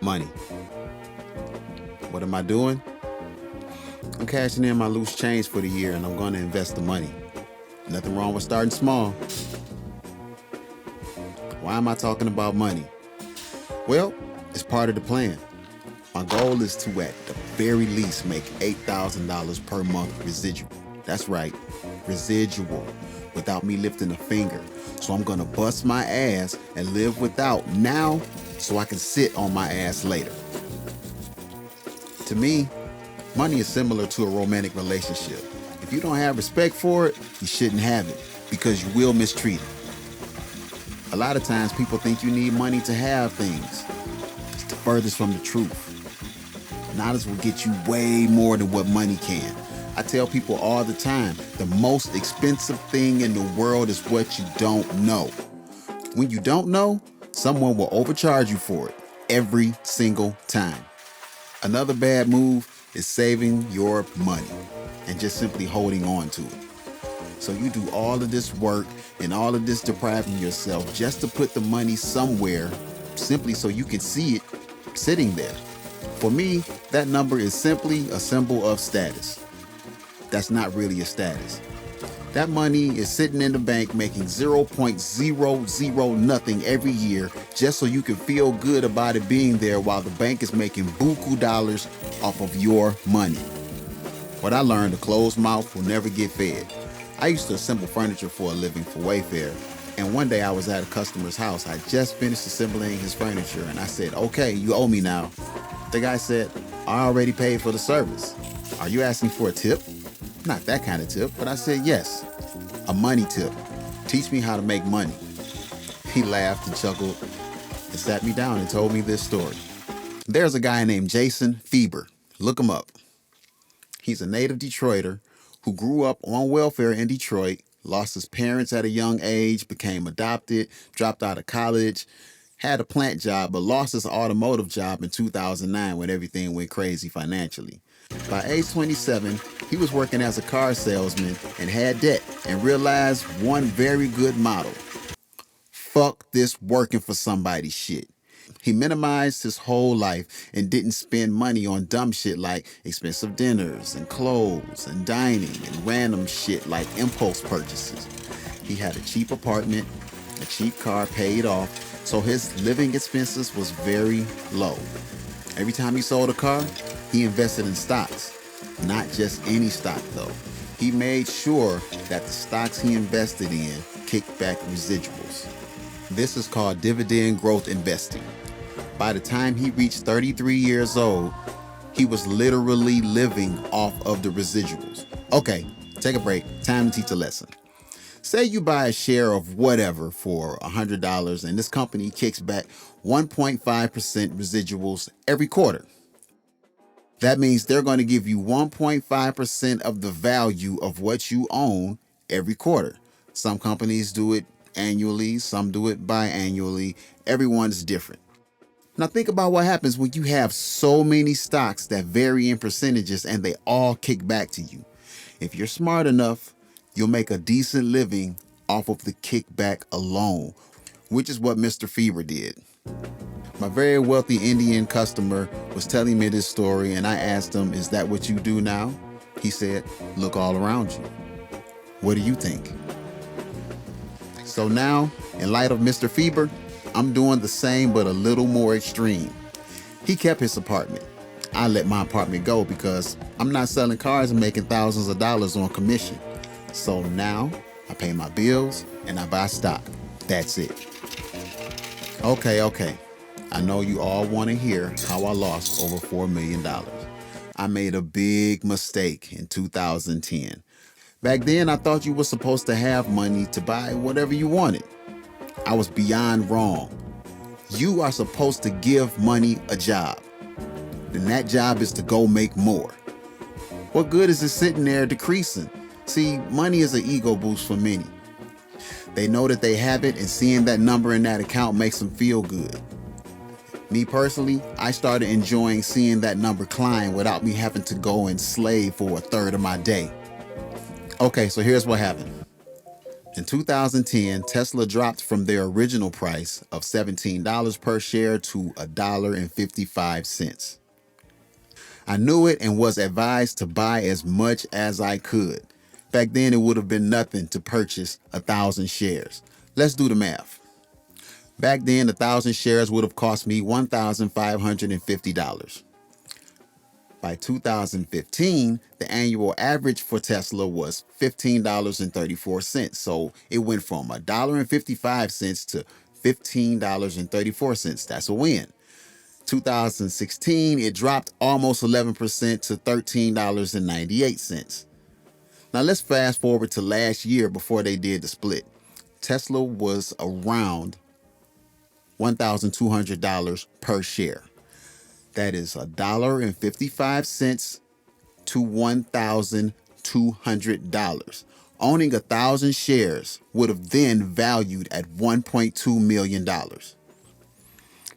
Money. What am I doing? I'm cashing in my loose change for the year and I'm going to invest the money. Nothing wrong with starting small. Why am I talking about money? Well, it's part of the plan. My goal is to, at the very least, make $8,000 per month residual. That's right, residual, without me lifting a finger. So I'm gonna bust my ass and live without now so I can sit on my ass later. To me, money is similar to a romantic relationship. If you don't have respect for it, you shouldn't have it because you will mistreat it. A lot of times people think you need money to have things. It's the furthest from the truth. Knowledge will get you way more than what money can. I tell people all the time, the most expensive thing in the world is what you don't know. When you don't know, someone will overcharge you for it every single time. Another bad move is saving your money and just simply holding on to it. So you do all of this work and all of this depriving yourself just to put the money somewhere simply so you can see it sitting there. For me, that number is simply a symbol of status. That's not really a status. That money is sitting in the bank making 0.00 nothing every year just so you can feel good about it being there while the bank is making buku dollars off of your money. What I learned, a closed mouth will never get fed. I used to assemble furniture for a living for Wayfair, and one day I was at a customer's house. I just finished assembling his furniture and I said, "Okay, you owe me now." The guy said, "I already paid for the service. Are you asking for a tip?" Not that kind of tip, but I said, "Yes, a money tip. Teach me how to make money." He laughed and chuckled and sat me down and told me this story. There's a guy named Jason Fieber. Look him up. He's a native Detroiter who grew up on welfare in Detroit, lost his parents at a young age, became adopted, dropped out of college, had a plant job, but lost his automotive job in 2009 when everything went crazy financially. By age 27, he was working as a car salesman and had debt and realized one very good motto: fuck this working for somebody shit. He minimized his whole life and didn't spend money on dumb shit like expensive dinners and clothes and dining and random shit like impulse purchases. He had a cheap apartment, a cheap car paid off, so his living expenses was very low. Every time he sold a car, he invested in stocks. Not just any stock though. He made sure that the stocks he invested in kicked back residuals. This is called dividend growth investing. By the time he reached 33 years old, he was literally living off of the residuals. Okay, take a break. Time to teach a lesson. Say you buy a share of whatever for $100 and this company kicks back 1.5% residuals every quarter. That means they're going to give you 1.5% of the value of what you own every quarter. Some companies do it annually, some do it biannually. Everyone's different. Now think about what happens when you have so many stocks that vary in percentages and they all kick back to you. If you're smart enough, you'll make a decent living off of the kickback alone, which is what Mr. Fieber did. My very wealthy Indian customer was telling me this story and I asked him, "Is that what you do now?" He said, "Look all around you. What do you think?" So now, in light of Mr. Fieber, I'm doing the same but a little more extreme. He kept his apartment. I let my apartment go because I'm not selling cars and making thousands of dollars on commission. So now I pay my bills and I buy stock. That's it. Okay. I know you all want to hear how I lost over $4 million. I made a big mistake in 2010. Back then, I thought you were supposed to have money to buy whatever you wanted. I was beyond wrong. You are supposed to give money a job. And that job is to go make more. What good is it sitting there decreasing? See, money is an ego boost for many. They know that they have it and seeing that number in that account makes them feel good. Me personally, I started enjoying seeing that number climb without me having to go and slave for a third of my day. Okay, so here's what happened. In 2010, Tesla dropped from their original price of $17 per share to $1.55. I knew it and was advised to buy as much as I could. Back then, it would have been nothing to purchase 1,000 shares. Let's do the math. Back then, 1,000 shares would have cost me $1,550. By 2015, the annual average for Tesla was $15.34. So it went from $1.55 to $15.34. That's a win. 2016, it dropped almost 11% to $13.98. Now let's fast forward to last year before they did the split. Tesla was around $1,200 per share. That is $1.55 to $1,200. Owning 1,000 shares would have then valued at $1.2 million.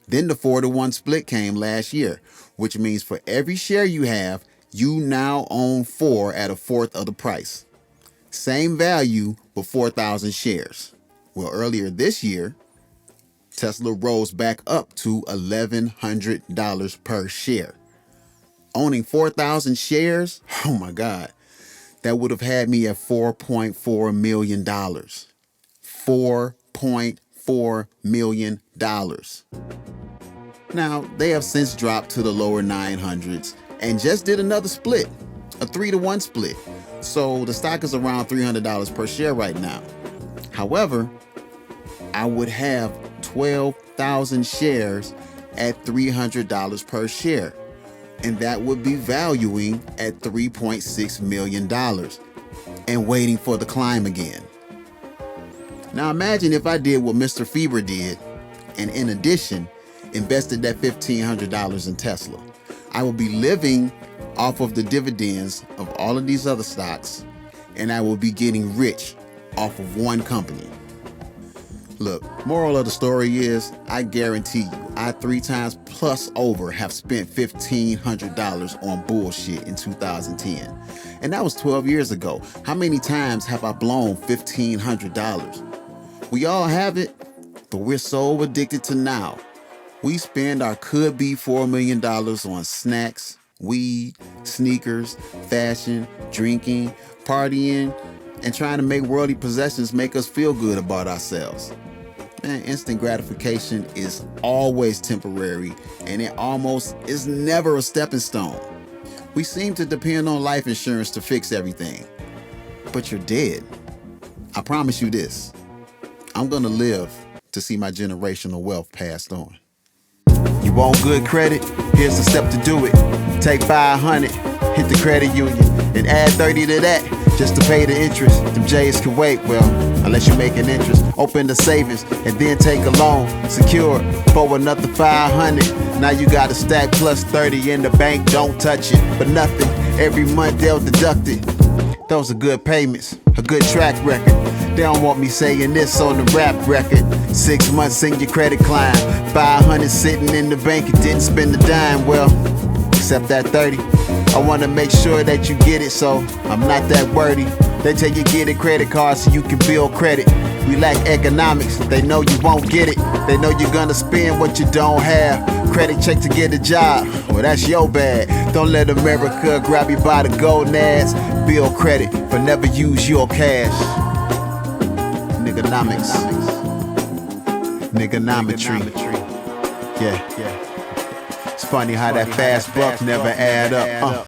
Then the 4-to-1 split came last year, which means for every share you have, you now own 4 at a fourth of the price. Same value, but 4,000 shares. Well, earlier this year, Tesla rose back up to $1,100 per share. Owning 4,000 shares, oh my God, that would have had me at $4.4 million. $4.4 million. Now, they have since dropped to the lower 900s and just did another split, a 3-to-1 split. So the stock is around $300 per share right now. However, I would have 12,000 shares at $300 per share, and that would be valuing at $3.6 million and waiting for the climb again. Now imagine if I did what Mr. Fieber did and in addition invested that $1,500 in Tesla. I will be living off of the dividends of all of these other stocks, and I will be getting rich off of one company. Look, moral of the story is, I guarantee you, I 3 times plus over have spent $1,500 on bullshit in 2010. And that was 12 years ago. How many times have I blown $1,500? We all have it, but we're so addicted to now. We spend our could-be $4 million on snacks, weed, sneakers, fashion, drinking, partying, and trying to make worldly possessions make us feel good about ourselves. Man, instant gratification is always temporary, and it almost is never a stepping stone. We seem to depend on life insurance to fix everything, but you're dead. I promise you this, I'm gonna live to see my generational wealth passed on. You want good credit? Here's the step to do it. Take 500, hit the credit union, and add 30 to that just to pay the interest. Them J's can wait, well, unless you make an interest. Open the savings and then take a loan, secure for another 500. Now you got a stack plus 30 in the bank, don't touch it. But nothing, every month they'll deduct it. Those are good payments, a good track record. They don't want me saying this on the rap record. 6 months in your credit climb, 500 sitting in the bank and didn't spend a dime. Well, except that 30. I wanna make sure that you get it, so I'm not that wordy. They tell you get a credit card so you can build credit. We lack economics, they know you won't get it. They know you're gonna spend what you don't have. Credit check to get a job, well that's your bad. Don't let America grab you by the gonads. Build credit, but never use your cash. Nigganomics. Nigganometry. Yeah. It's funny how that fast buck never add up.